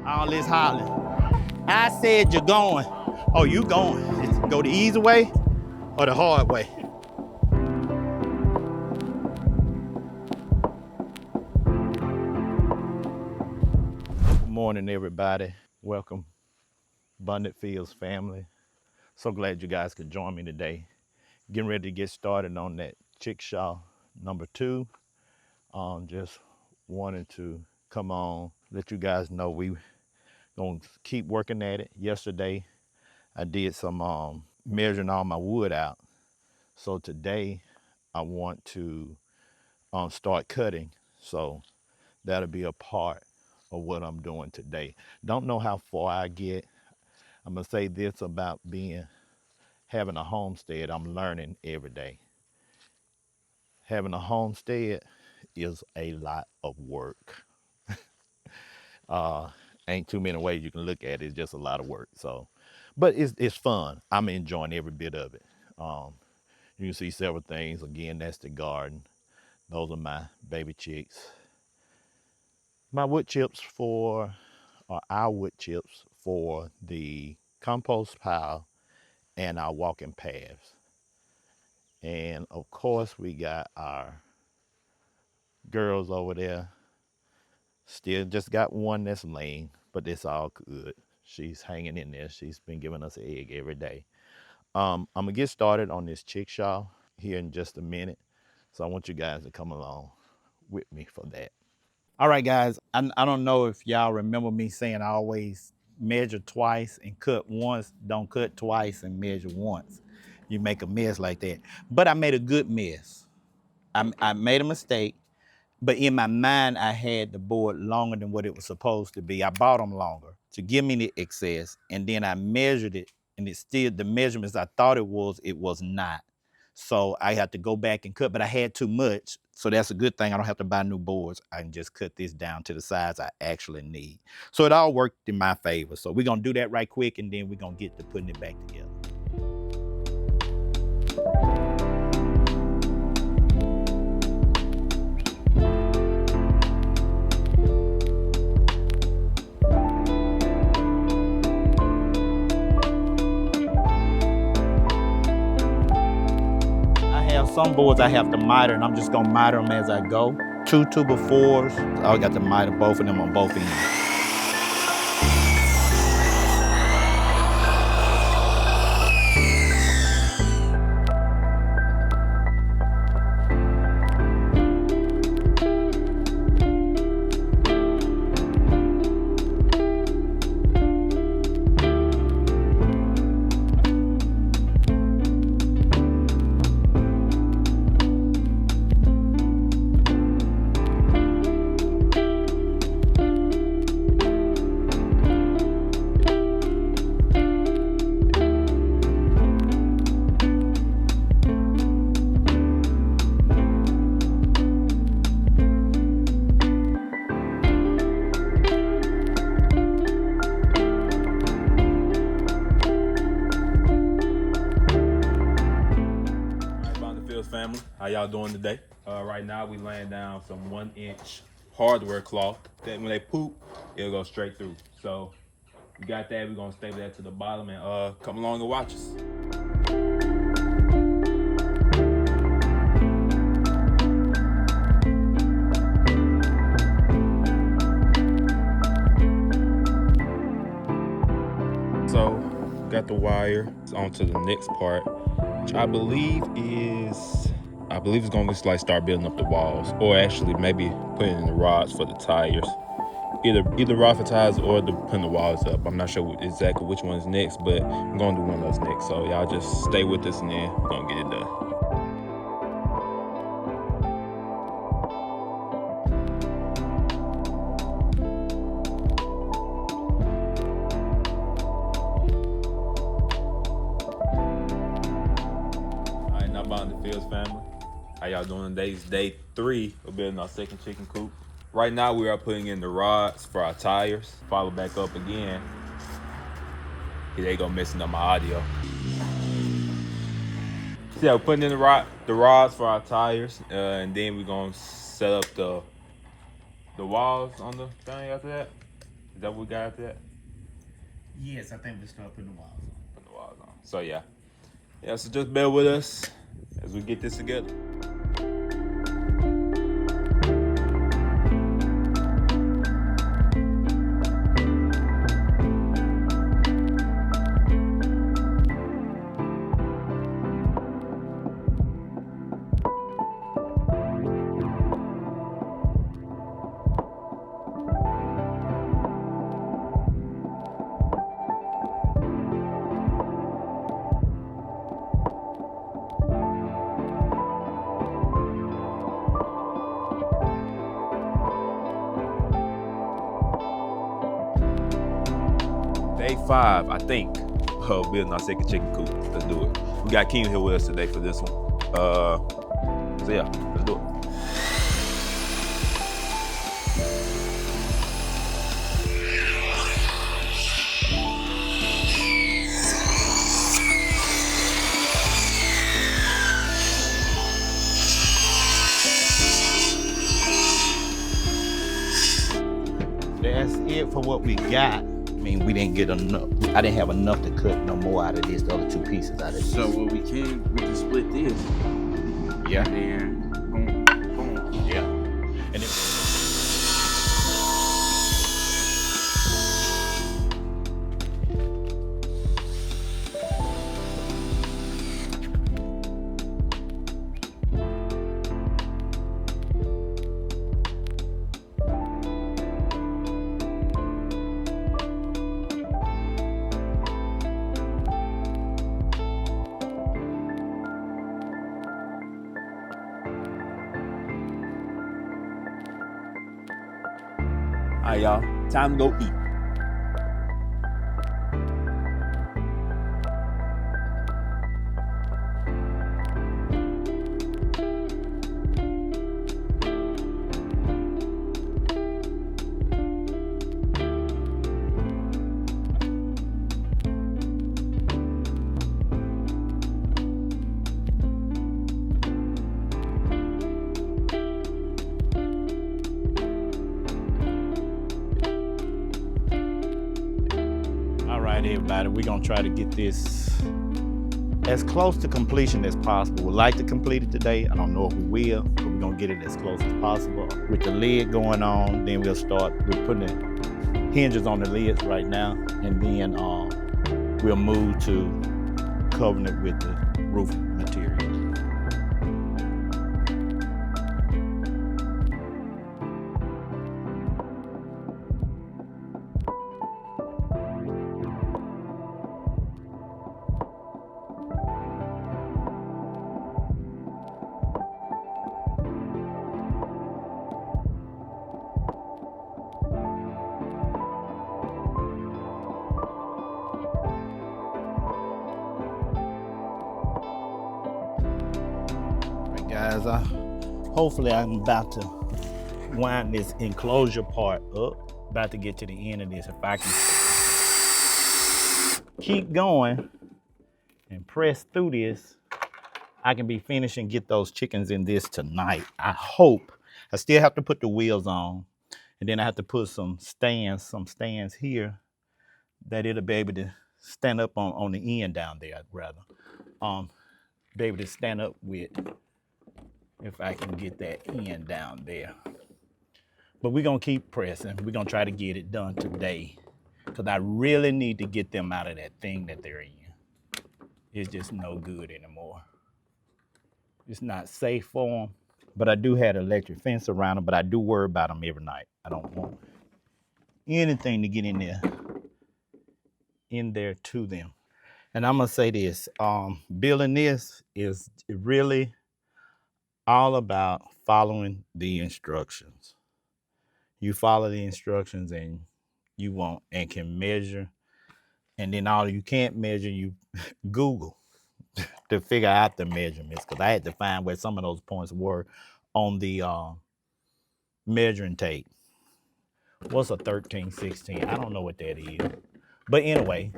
All this hollering. I said you're going. Oh, you going. Go the easy way or the hard way? Good morning, everybody. Welcome, Bonded Fields family. So glad you guys could join me today. Getting ready to get started on that Chickshaw number 2. Just wanted to come on, let you guys know we gonna keep working at it. Yesterday, I did some measuring all my wood out. So today, I want to start cutting. So that'll be a part of what I'm doing today. Don't know how far I get. I'm gonna say this about having a homestead. I'm learning every day. Having a homestead is a lot of work. Ain't too many ways you can look at it. It's just a lot of work. So, but it's fun. I'm enjoying every bit of it. You can see several things. Again, that's the garden. Those are my baby chicks. My wood chips our wood chips for the compost pile and our walking paths. And of course, we got our girls over there. Still just got one that's lame, but it's all good. She's hanging in there. She's been giving us an egg every day. I'm gonna get started on this chickshaw here in just a minute. So I want you guys to come along with me for that. All right, guys, I don't know if y'all remember me saying I always measure twice and cut once. Don't cut twice and measure once. You make a mess like that. But I made a good mess. I made a mistake, but in my mind, I had the board longer than what it was supposed to be. I bought them longer to give me the excess, and then I measured it, and it's still the measurements I thought it was not. So I had to go back and cut, but I had too much. So that's a good thing. I don't have to buy new boards. I can just cut this down to the size I actually need. So it all worked in my favor. So we're gonna do that right quick, and then we're gonna get to putting it back together. Some boards I have to miter, and I'm just gonna miter them as I go. 2 2x4s. I got to miter both of them on both ends. Family, how y'all doing today? Right now we laying down some 1-inch hardware cloth that when they poop, it'll go straight through. So we got that. We're gonna staple that to the bottom and come along and watch us. So got the wire onto the next part, which I believe it's gonna just like start building up the walls, or actually maybe putting in the rods for the tires. Either rod for tires or putting the walls up. I'm not sure exactly which one is next, but I'm gonna do one of those next. So y'all just stay with us and then we're gonna get it done. All right, now Bonded Fields family. How y'all doing today? It's day 3 of building our second chicken coop. Right now we are putting in the rods for our tires. Follow back up again. Here they go messing up my audio. So yeah, we're putting in the rods for our tires, and then we're gonna set up the walls on the thing after that. Is that what we got after that? Yes, I think we start putting the walls on. Put the walls on. So yeah. Yeah, so just bear with us as we get this together. Day 5, I think, of building our second chicken coop. Let's do it. We got King here with us today for this one. So yeah, let's do it. That's it for what we got. I mean, we didn't get enough. I didn't have enough to cut no more out of this. The other 2 pieces out of this. So what we can split this. Yeah. And then boom. Yeah. And it, All right, y'all. Time to go eat. all right, everybody, we're gonna try to get this as close to completion as possible. We'd like to complete it today. I don't know if we will, but we're gonna get it as close as possible. With the lid going on, then we'll start. We're putting the hinges on the lids right now, and then we'll move to covering it with the roof material. Guys, hopefully I'm about to wind this enclosure part up. About to get to the end of this. If I can keep going and press through this, I can be finished and get those chickens in this tonight. I hope. I still have to put the wheels on, and then I have to put some stands here that it'll be able to stand up on the end down there, rather. Be able to stand up with, if I can get that end down there. But we're gonna keep pressing. We're gonna try to get it done today, because I really need to get them out of that thing that they're in. It's just no good anymore. It's not safe for them. But I do have an electric fence around them, but I do worry about them every night. I don't want anything to get in there to them. And I'm gonna say this, building this is really all about following the instructions. You follow the instructions and you want and can measure. And then all you can't measure, you Google to figure out the measurements, because I had to find where some of those points were on the measuring tape. What's a 13/16? I don't know what that is. But anyway,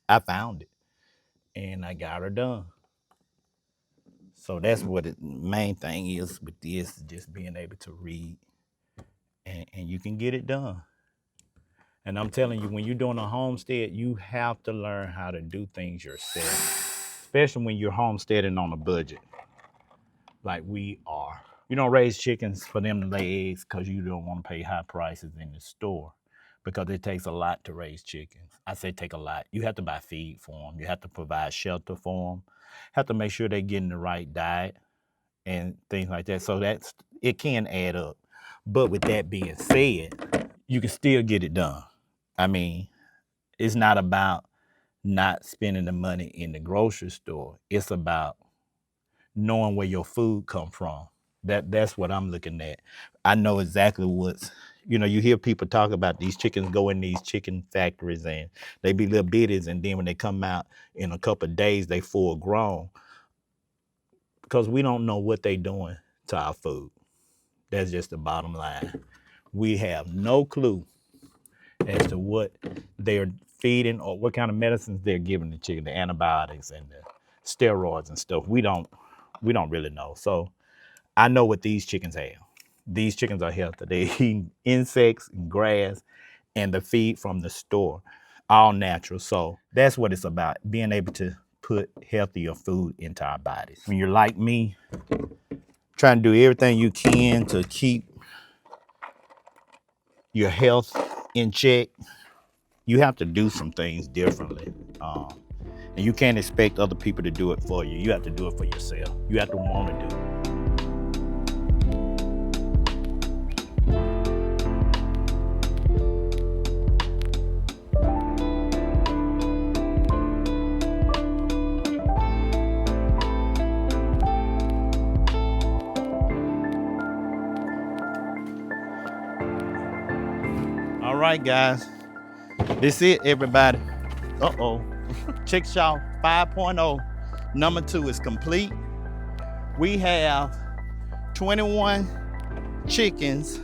I found it and I got her done. So that's what the main thing is with this, just being able to read, and you can get it done. And I'm telling you, when you're doing a homestead, you have to learn how to do things yourself, especially when you're homesteading on a budget like we are. You don't raise chickens for them to lay eggs because you don't want to pay high prices in the store, because it takes a lot to raise chickens. I say take a lot. You have to buy feed for them. You have to provide shelter for them. Have to make sure they're getting the right diet and things like that. So it can add up. But with that being said, you can still get it done. I mean, it's not about not spending the money in the grocery store. It's about knowing where your food come from. That's what I'm looking at. I know exactly you hear people talk about these chickens go in these chicken factories and they be little bitties, and then when they come out in a couple of days, they full grown, because we don't know what they doing to our food. That's just the bottom line. We have no clue as to what they're feeding or what kind of medicines they're giving the chicken, the antibiotics and the steroids and stuff. We don't really know. So I know what these chickens have. These chickens are healthy. They eat insects, grass, and the feed from the store, all natural. So that's what it's about, being able to put healthier food into our bodies. When you're like me, trying to do everything you can to keep your health in check, you have to do some things differently. And you can't expect other people to do it for you. You have to do it for yourself. You have to want to do it. All right, guys. This it, everybody. Chickshaw 5.0 number 2 is complete. We have 21 chickens,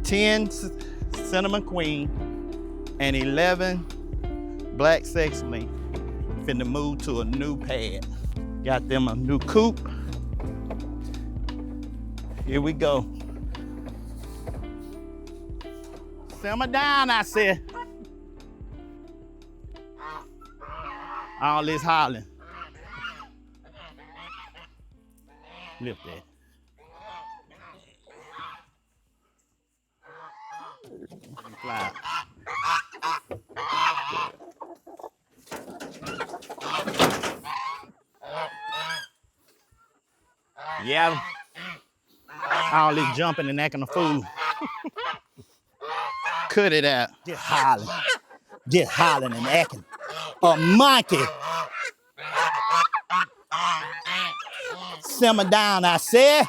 10 cinnamon queen, and 11 black sex-link. Finna move to a new pad. Got them a new coop. Here we go. Simmer down, I said. All this hollering. Lift that. Fly. Yeah. All this jumping and acting a fool. Cut it out. Just hollering. Just hollering and acting a monkey. Simmer down, I said.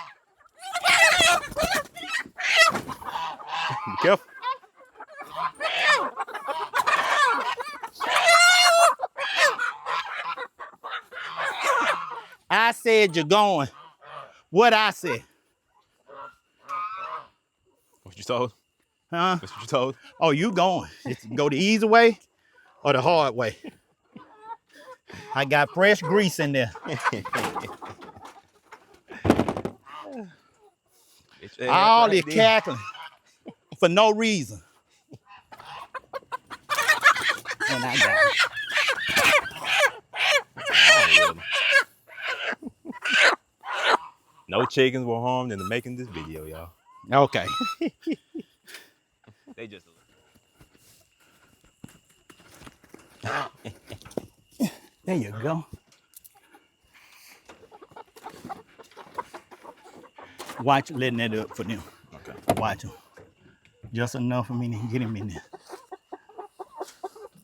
Be careful. I said you're going. What I said? What you told? Huh? That's what you told? Oh, you going. Go the easy way or the hard way? I got fresh grease in there. All this cackling for no reason. And I got it. No chickens were harmed in the making this video, y'all. Okay. They just. There you go. Watch letting that up for them. Okay. Watch them. Just enough for me to get him in there.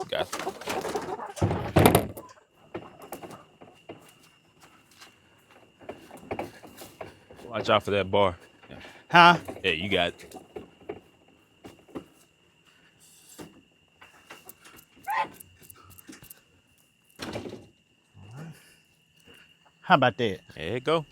Got it. Watch out for that bar. Huh? Yeah, you got it. How about that? There you go.